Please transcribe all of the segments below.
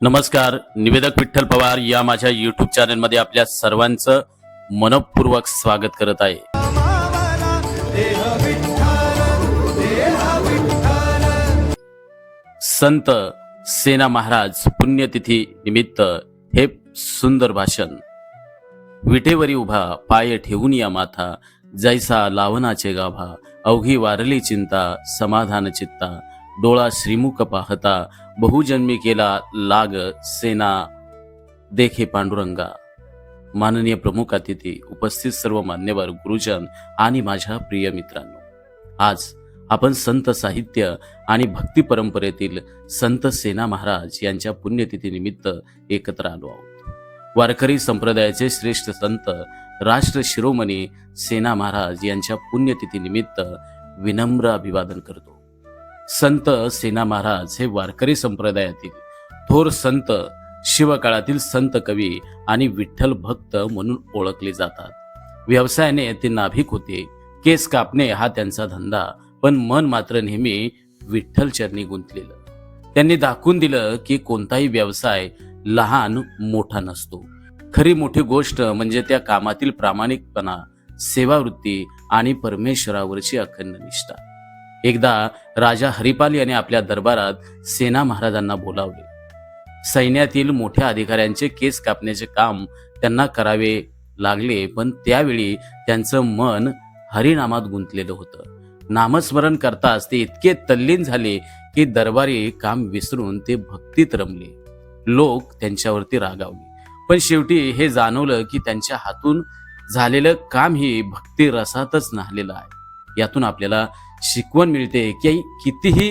नमस्कार. निवेदक विठ्ठल पवार या माझ्या YouTube चॅनलमध्ये आपल्या सर्वांचं मनपूर्वक स्वागत करत आहे. संत सेना महाराज पुण्यतिथी निमित्त हे सुंदर भाषण. विटेवरी उभा पाय ठेवून या माथा, जैसा लावणाचे गाभा, अवघी वारली चिंता, समाधान चित्ता, डोळा श्रीमुख पाहता, बहुजन्मी केला लाग सेना देखे पांडुरंगा. माननीय प्रमुख अतिथी, उपस्थित सर्व मान्यवर, गुरुजन आणि माझ्या प्रिय मित्रांनो, आज आपण संत साहित्य आणि भक्ती परंपरेतील संत सेना महाराज यांच्या पुण्यतिथी निमित्त एकत्र आलो आहोत. वारकरी संप्रदायाचे श्रेष्ठ संत राष्ट्र शिरोमणी सेना महाराज यांच्या पुण्यतिथी निमित्त विनम्र अभिवादन करतो. संत सेना महाराज हे वारकरी संप्रदायातील थोर संत, शिवकाळातील संत कवी आणि विठ्ठल भक्त म्हणून ओळखले जातात. व्यवसायाने ते नाभिक होते. केस कापणे हा त्यांचा धंदा, पण मन मात्र नेहमी विठ्ठल चरणी गुंतलेलं. त्यांनी दाखवून दिलं की कोणताही व्यवसाय लहान मोठा नसतो. खरी मोठी गोष्ट म्हणजे त्या कामातील प्रामाणिकपणा, सेवावृत्ती आणि परमेश्वरावरची अखंड निष्ठा. एकदा राजा हरिपाल याने आपल्या दरबारात सेना महाराजांना बोलावले. सैन्यातील मोठ्या अधिकाऱ्यांचे केस कापण्याचे काम त्यांना करावे लागले, पण त्यावेळी त्यांचं मन हरिनामात गुंतलेलं होतं. नामस्मरण करताच ते इतके तल्लीन झाले की दरबारी काम विसरून ते भक्तीत रमले. लोक त्यांच्यावरती रागावले, पण शेवटी हे जाणवलं की त्यांच्या हातून झालेलं काम ही भक्ती रसातच न्हालेलं आहे. यातून आपल्याला शिकवण मिळते की कितीही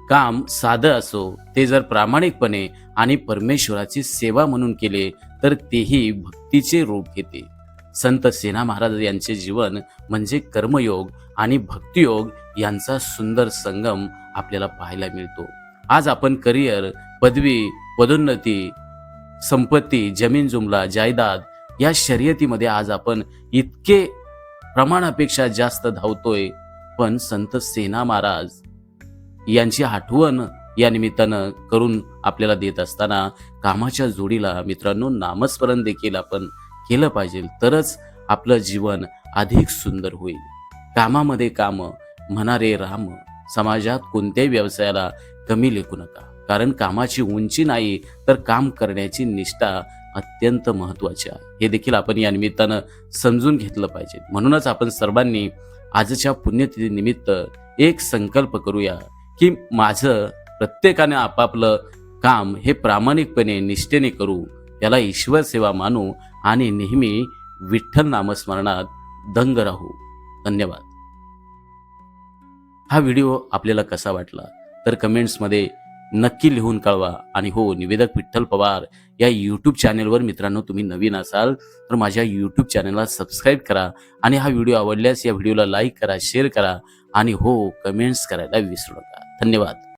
काम साधं असो, ते जर प्रामाणिकपणे आणि परमेश्वराची सेवा म्हणून केले तर तेही भक्तीचे रूप घेते. संत सेना महाराज यांचे जीवन म्हणजे कर्मयोग आणि भक्तियोग यांचा सुंदर संगम आपल्याला पाहायला मिळतो. आज आपण करिअर, पदवी, पदोन्नती, संपत्ती, जमीन जुमला, जायदाद या शर्यतीमध्ये आज आपण इतके प्रमाणापेक्षा जास्त धावतोय, पण संत सेना महाराज यांची आठवण या निमित्तानं करून आपल्याला देत असताना कामाच्या जोडीला मित्रांनो नामस्मरण देखील आपण केलं पाहिजे, तरच आपलं जीवन अधिक सुंदर होईल. कामामध्ये काम म्हणणारे राम. समाजात कोणत्याही व्यवसायाला कमी लेखू नका, कारण कामाची उंची नाही तर काम करण्याची निष्ठा अत्यंत महत्वाची आहे. हे देखील आपण या निमित्तानं समजून घेतलं पाहिजे. म्हणूनच आपण सर्वांनी आजच्या पुण्यतिथी निमित्त एक संकल्प करूया की माझं प्रत्येकाने आपापलं काम हे प्रामाणिकपणे निष्ठेने करू, त्याला ईश्वर सेवा मानू आणि नेहमी विठ्ठल नामस्मरणात दंग राहू. धन्यवाद. हा व्हिडिओ आपल्याला कसा वाटला तर कमेंट्समध्ये नक्की लिहून कळवा. आणि हो, निवेदक विठ्ठल पवार या यूट्यूब चॅनेलवर मित्रांनो तुम्ही नवीन असाल तर माझ्या यूट्यूब चॅनेलला सबस्क्राईब करा आणि हा व्हिडिओ आवडल्यास या व्हिडिओला लाईक करा, शेअर करा आणि हो, कमेंट्स करायला विसरू नका. धन्यवाद.